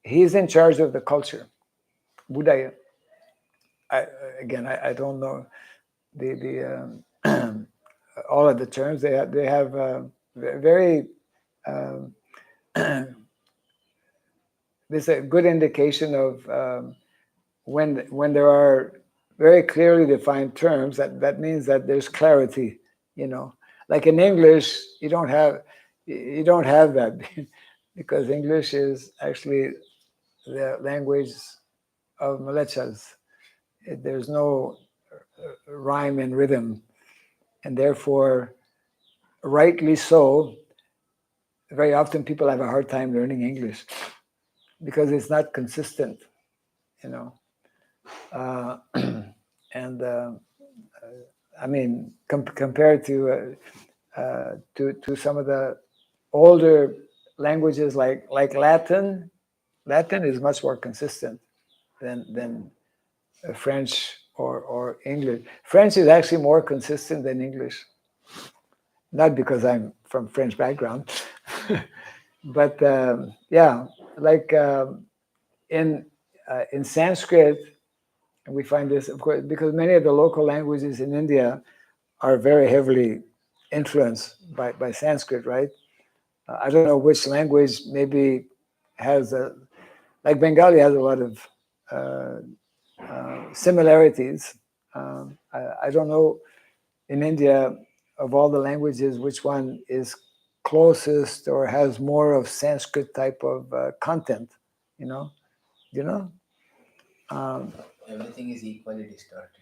he's in charge of the culture, budaya. I don't know the all of the terms. They have very this is a good indication of when there are very clearly defined terms. That means that there's clarity. Like in English, you don't have that because English is actually the language mlechas. There's no rhyme and rhythm, and therefore, rightly so, very often people have a hard time learning English because it's not consistent, you know. And I mean, compared to some of the older languages like Latin. Latin is much more consistent than French or English. French is actually more consistent than English. Not because I'm from French background, but yeah, like in Sanskrit, we find this, of course, because many of the local languages in India are very heavily influenced by Sanskrit, right? I don't know which language maybe has like Bengali has a lot of similarities. I don't know in India of all the languages which one is closest or has more of Sanskrit type of content. You know, you know. Everything is equally distorted.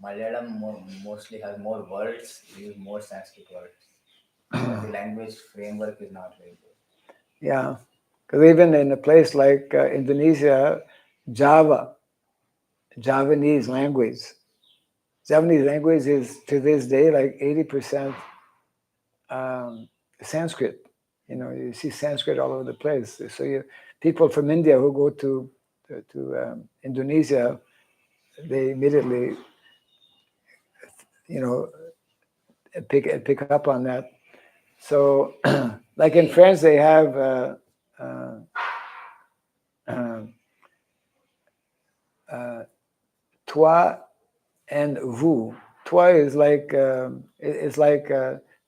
Malayalam mostly has more words, use more Sanskrit words. But the language framework is not very good. Yeah, because even in a place like Indonesia, Javanese language is to this day like 80% Sanskrit. You know, you see Sanskrit all over the place. So people from India who go to Indonesia, they immediately, you know, pick up on that. So, like in France, they have toi and vous. Toi is like it's like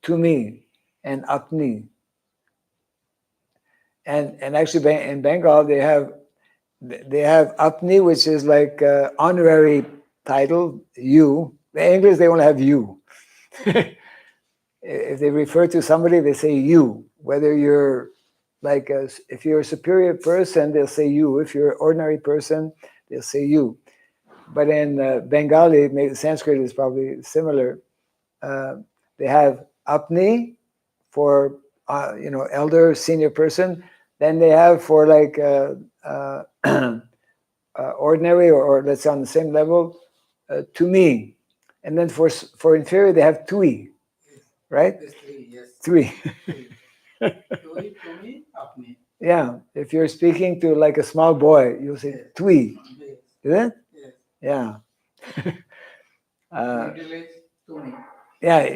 to me, and apni. And actually, in Bengal, they have apni, which is like honorary title, you. In English, they only have you. If they refer to somebody, they say you. Whether you're like, if you're a superior person, they'll say you. If you're an ordinary person, they'll say you. But in Bengali, maybe Sanskrit is probably similar. They have apni for elder, senior person. Then they have for like ordinary or let's say on the same level, to me. And then for inferior, they have tui, right? Three. Tui, tumi, apni. Yeah, if you're speaking to like a small boy, you'll say tui. Yes. Is it? Yes. Yeah. Middle age, tumi. Yeah,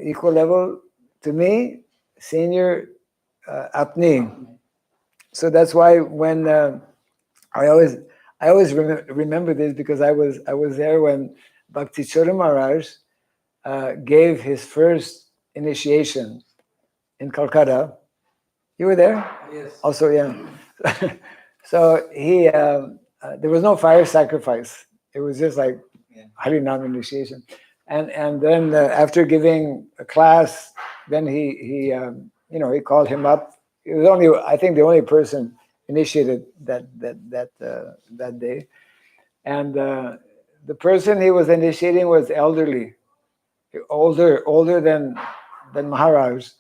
equal level to me, senior apni. So that's why when I always remember this because I was there when Bhakti Chodan Maharaj gave his first initiation in Calcutta. You were there? Yes. Also, yeah. So he there was no fire sacrifice. It was just like Harinam initiation, and then after giving a class, then he called him up. It was only, I think, the only person initiated that day, and the person he was initiating was elderly, older than Maharaj,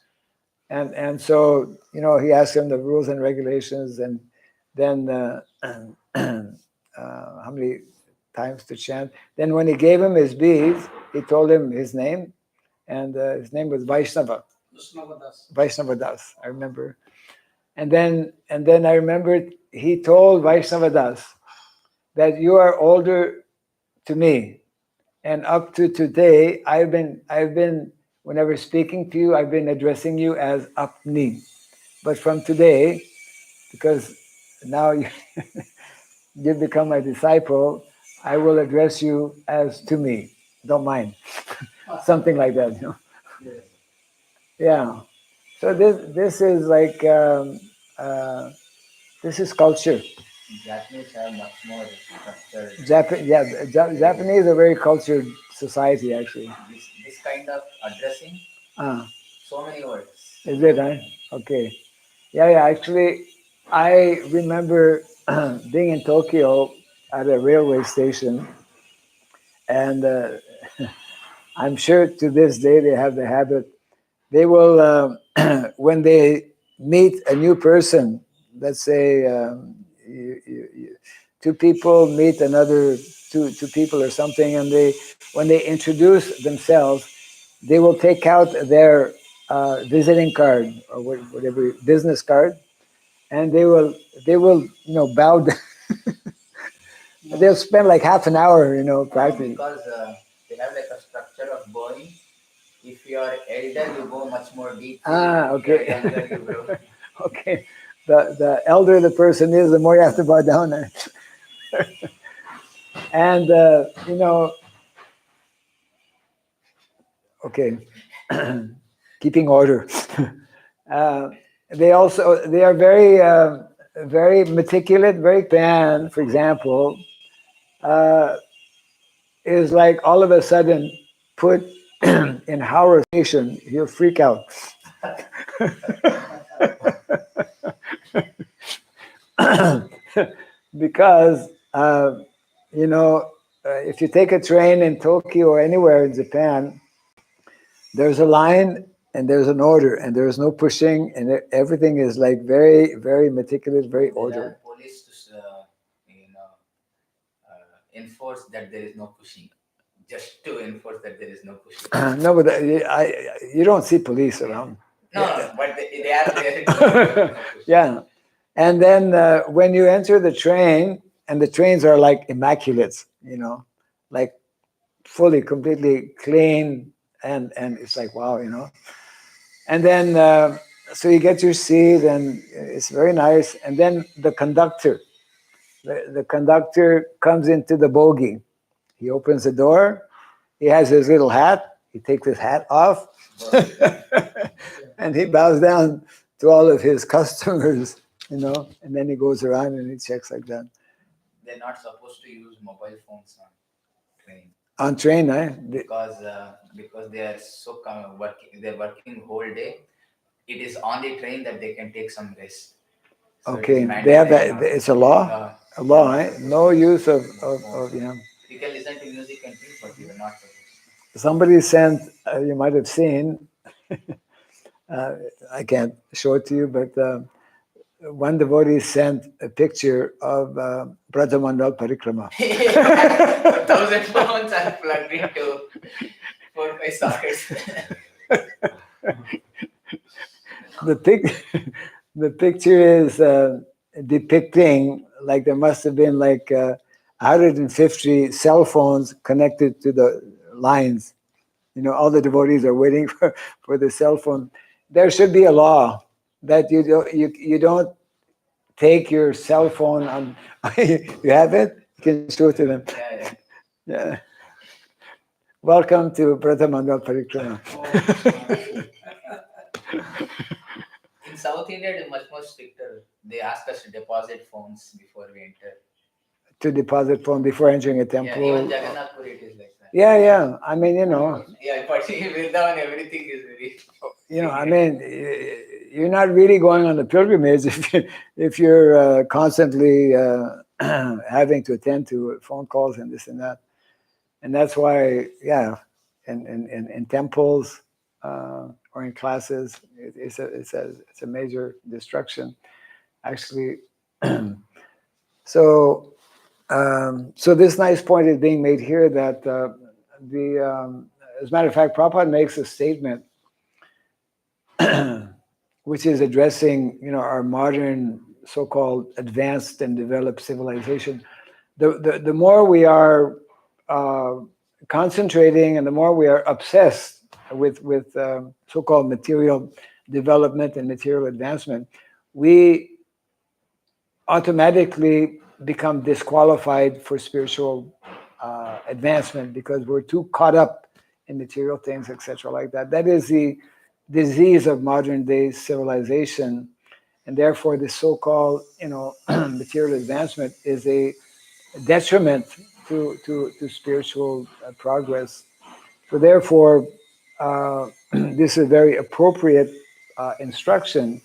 and so he asked him the rules and regulations, and then how many times to chant. Then when he gave him his beads, he told him his name, and his name was Vaishnava. Vaishnava Das, I remember. And then I remembered he told Vaishnava Das that you are older to me, and up to today, I've been whenever speaking to you, I've been addressing you as Apni. But from today, because now you've become my disciple, I will address you as to me. Don't mind. Something like that, Yes. Yeah. So this is like this is culture. Japanese have much more structured. Japanese are a very cultured society, actually. This kind of addressing, so many words. Is it, huh? Okay. Yeah, actually, I remember being in Tokyo at a railway station, and I'm sure to this day they have the habit. They will, when they meet a new person, let's say two people meet another two people or something, and when they introduce themselves, they will take out their visiting card or whatever business card, and they will bow down. They'll spend like half an hour, practicing. Because they have like a structure of bowing. If you are elder, you go much more deep. If you are Okay. younger, you go. Okay. The elder the person is, the more you have to bow down. And okay, keeping order. They are very meticulous, very pan. For example, uh, is like all of a sudden put in Howrah Station, he'll freak out. Because if you take a train in Tokyo or anywhere in Japan, there's a line and there's an order, and there's no pushing, and everything is like very, very meticulous, very ordered. There are police to enforce that there is no pushing. Just to enforce that there is no pushing. No, but you don't see police around. No, but they are there. Yeah. And then when you enter the train, and the trains are like immaculate, like fully, completely clean, and it's like, wow, And then, so you get your seat, and it's very nice. And then the conductor comes into the bogie. He opens the door. He has his little hat. He takes his hat off, and he bows down to all of his customers, and then he goes around and he checks like that. They're not supposed to use mobile phones on train. On train, Because they are so working. They're working whole day. It is on the train that they can take some rest. So okay, they have that. It's a law. A law, eh? No use of You can listen to music and things, but you are not supposed to. Somebody sent. You might have seen. I can't show it to you, but one devotee sent a picture of Bratamandal Parikrama. 1,000 pounds are plugged into 4-5 sockets. The picture is depicting like there must have been like 150 cell phones connected to the lines. All the devotees are waiting for the cell phone. There should be a law that you don't take your cell phone on. You have it? You can show it to them. Yeah. Welcome to Bratamandal Parikrama. In South India, it is much more stricter. They ask us to deposit phones before we enter. To deposit phone before entering a temple. Yeah, even Jagannath Puri it is like that. Yeah. I mean, Yeah, but in Vrindavan, everything is very. I mean, you're not really going on the pilgrimage if you're constantly having to attend to phone calls and this and that. And that's why, in temples or in classes, it's a major destruction, actually. So this nice point is being made here that as a matter of fact, Prabhupada makes a statement which is addressing, our modern so-called advanced and developed civilization. The more we are concentrating and the more we are obsessed with so-called material development and material advancement, we automatically become disqualified for spiritual advancement because we're too caught up in material things, etc., like that. That is the disease of modern day civilization, and therefore the so-called material advancement is a detriment to spiritual progress. So therefore, this is a very appropriate instruction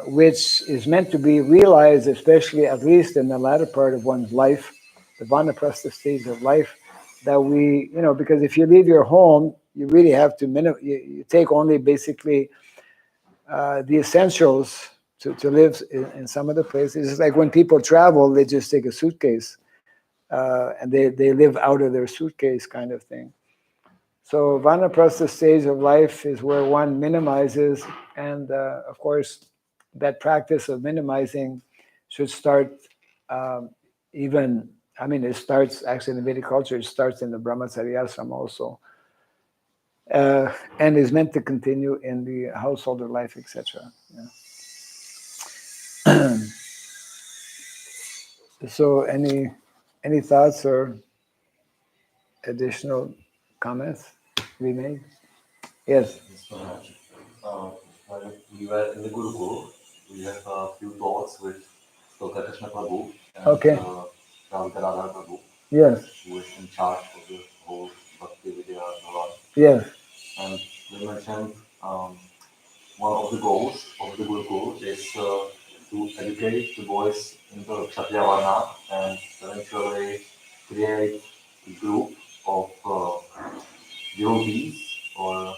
which is meant to be realized, especially at least in the latter part of one's life, the vanaprastha stage of life, that we, because if you leave your home, you really have to you take only basically the essentials to live in some of the places. It's like when people travel, they just take a suitcase and they live out of their suitcase kind of thing. So vanaprastha stage of life is where one minimizes, and of course, that practice of minimizing should start it starts actually in the Vedic culture, it starts in the brahmacharya ashram also, and is meant to continue in the householder life, etc. Yeah. So any thoughts or additional comments we made? Yes. When we were in the Gurukul, we had a few talks with Dr. Krishna Prabhu and Okay. Radha Radha Prabhu, Yes. who is in charge of the whole Bhakti Vidya Bhavan. Yes. And they mentioned one of the goals of the Gurukul is to educate the boys in the Kshatriya Varna and eventually create a group of devotees or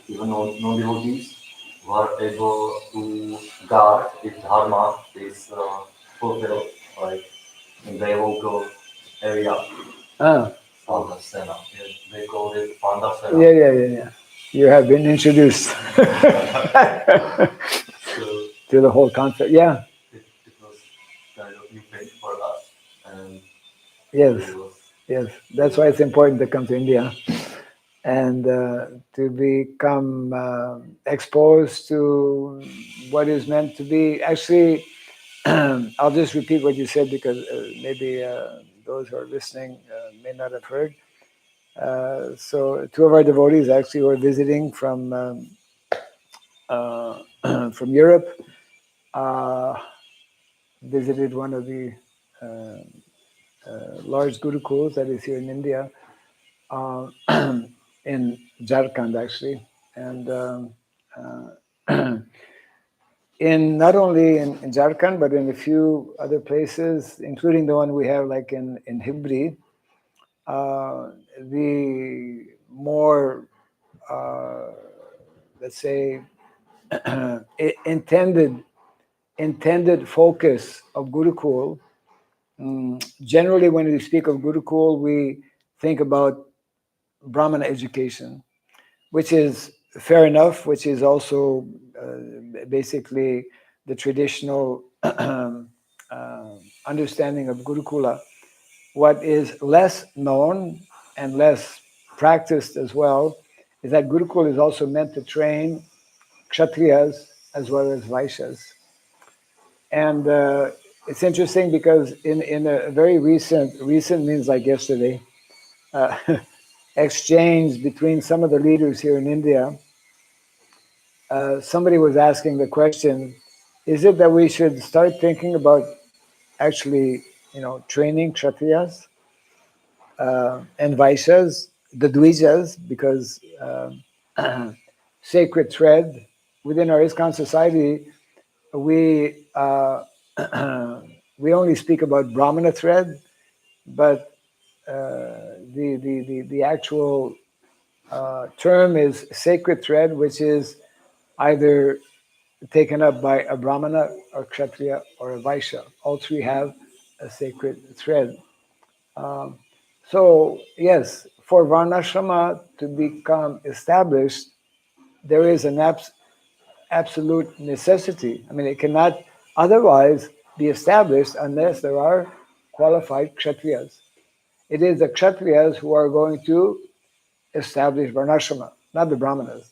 even non-devotees who are able to guard if dharma is fulfilled, like in their local area. Pandavsena. They call it Pandavsena. Yeah. You have been introduced So to the whole concept. Yeah. it was kind of new thing for us, and Yes. it was Yes. That's why it's important to come to India and to become exposed to what is meant to be. Actually, I'll just repeat what you said because maybe those who are listening may not have heard. So two of our devotees actually were visiting from from Europe, visited one of the large gurukuls that is here in India, in Jharkhand actually, and in not only in Jharkhand but in a few other places, including the one we have like in Hibri, the more let's say intended focus of Gurukul. Generally, when we speak of Gurukul, we think about Brahmana education, which is fair enough, which is also basically the traditional understanding of Gurukula. What is less known and less practiced as well is that Gurukul is also meant to train Kshatriyas as well as Vaishyas. And it's interesting because in a very recent means like yesterday, exchange between some of the leaders here in India, somebody was asking the question, is it that we should start thinking about actually, training Kshatriyas and Vaishyas, the Dvijas, because sacred thread within our ISKCON society, we we only speak about Brahmana thread, but the actual term is sacred thread, which is either taken up by a Brahmana, or Kshatriya, or a Vaishya. All three have a sacred thread. So yes, for Varnashrama to become established, there is an absolute necessity. I mean, it cannot otherwise be established unless there are qualified Kshatriyas. It is the Kshatriyas who are going to establish Varnashrama, not the Brahmanas.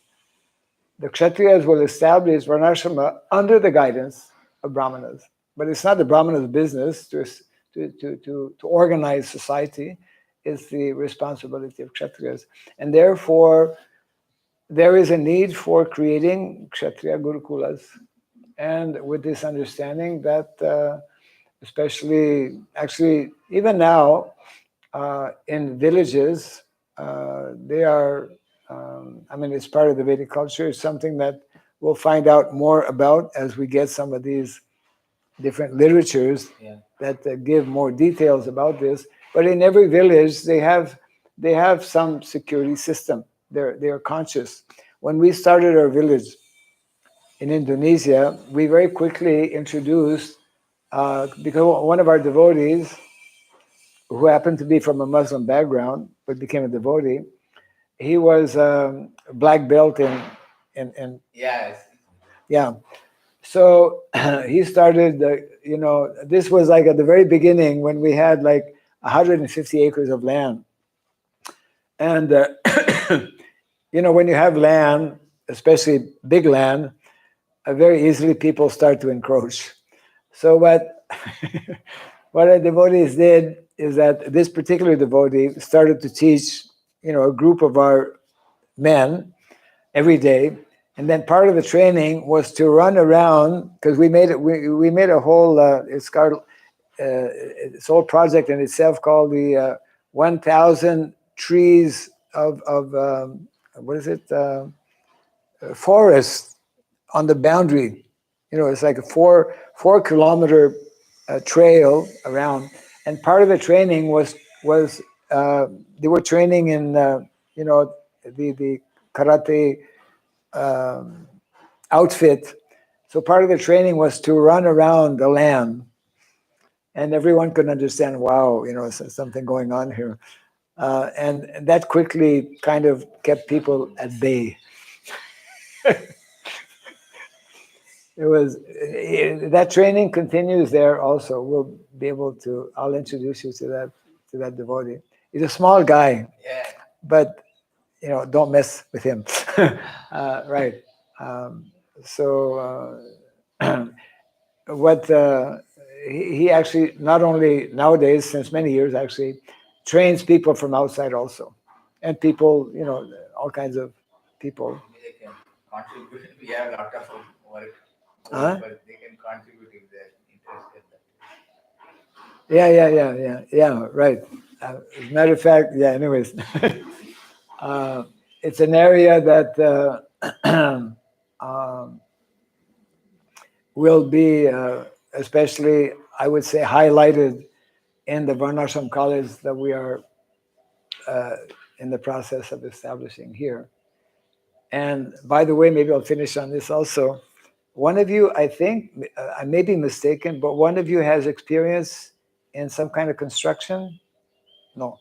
The Kshatriyas will establish Varnashrama under the guidance of Brahmanas. But it's not the Brahmanas' business to organize society. It's the responsibility of Kshatriyas. And therefore, there is a need for creating Kshatriya Gurukulas. And with this understanding that especially, actually, even now, in villages, they are, it's part of the Vedic culture. It's something that we'll find out more about as we get some of these different literatures Yeah. that give more details about this. But in every village, they have some security system. They're conscious. When we started our village in Indonesia, we very quickly introduced, because one of our devotees, who happened to be from a Muslim background but became a devotee, he was black belt in Yes. yeah. So he started, this was like at the very beginning when we had like 150 acres of land. And, when you have land, especially big land, very easily people start to encroach. So what our devotees did is that this particular devotee started to teach, a group of our men every day. And then part of the training was to run around, because we made a whole, it's called, this whole project in itself called the 1,000 trees of what is it? Forest on the boundary. It's like a 4-kilometer trail around. And part of the training was they were training in the karate outfit. So part of the training was to run around the land, and everyone could understand, wow, something going on here. And that quickly kind of kept people at bay. That training continues there also. We'll be able to, I'll introduce you to that devotee. He's a small guy, Yeah. but don't mess with him. Right. So what he actually not only nowadays, since many years actually, trains people from outside also, and people, all kinds of people. They can contribute. We have a lot of work. Huh? But they can contribute if they're interested. Yeah, right. As a matter of fact, yeah, anyways. It's an area that will be especially, I would say, highlighted in the Varnashram College that we are in the process of establishing here. And by the way, maybe I'll finish on this also. One of you, I think, I may be mistaken, but one of you has experience in some kind of construction? No.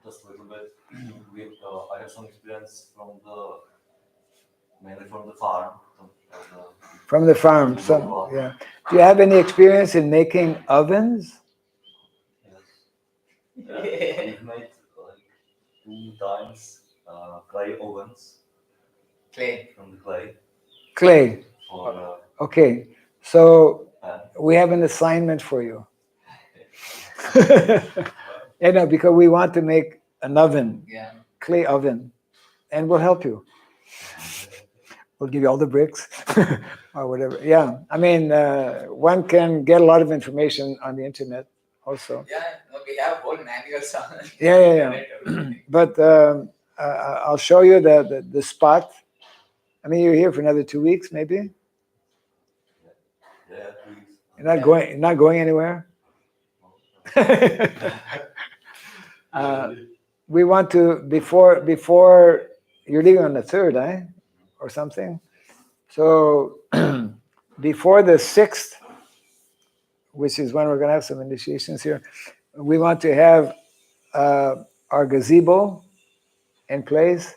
Just a little bit. I have some experience mainly from the farm. From the farm. So, yeah. Do you have any experience in making ovens? Yes. We've made like 2 times clay ovens. Clay. From the clay. Clay. For, okay. So we have an assignment for you. Because we want to make an oven, clay oven, and we'll help you. We'll give you all the bricks or whatever. Yeah, I mean, one can get a lot of information on the internet also. Yeah, we have whole manuals on it. Yeah. But I'll show you the spot. I mean, you're here for another 2 weeks, maybe. Yeah, 2 weeks. You're not going anywhere. We want to before you're leaving on the 3rd, or something. So before the 6th, which is when we're going to have some initiations here, we want to have our gazebo in place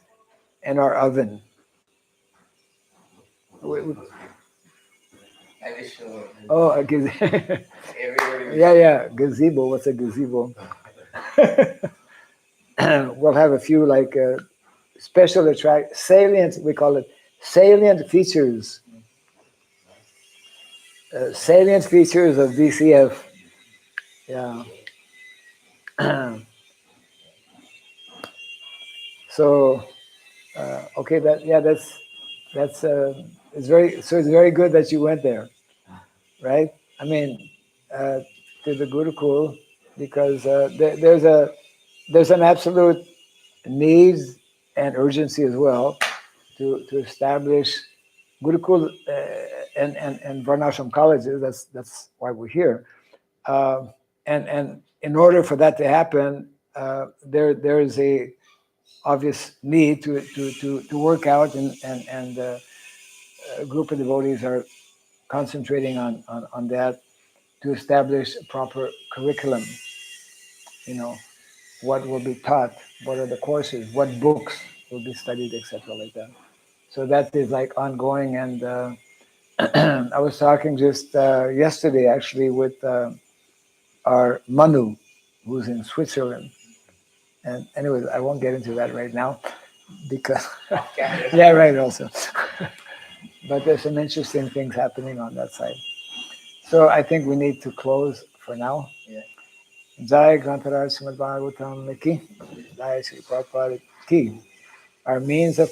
and our oven. I wish you. Oh, a gazebo. Everybody. Yeah, gazebo. What's a gazebo? We'll have a few like special salient, we call it salient features. Salient features of DCF. Yeah. So, okay, that's it's very good that you went there, right? I mean, to the Gurukul, because there's an absolute need and urgency as well to establish Gurukul and Varnashram colleges. That's why we're here. And in order for that to happen, there is a obvious need to work out, and a group of devotees are concentrating on that to establish a proper curriculum. What will be taught, what are the courses, what books will be studied, etc., like that. So that is like ongoing, and I was talking just yesterday actually with our Manu, who's in Switzerland. And anyways, I won't get into that right now because yeah, right. Also, but there's some interesting things happening on that side. So I think we need to close for now. Yeah. Jai Grantaraj Srimad Bhagavatam ki, Jai Sri Prabhupada ki. Our means of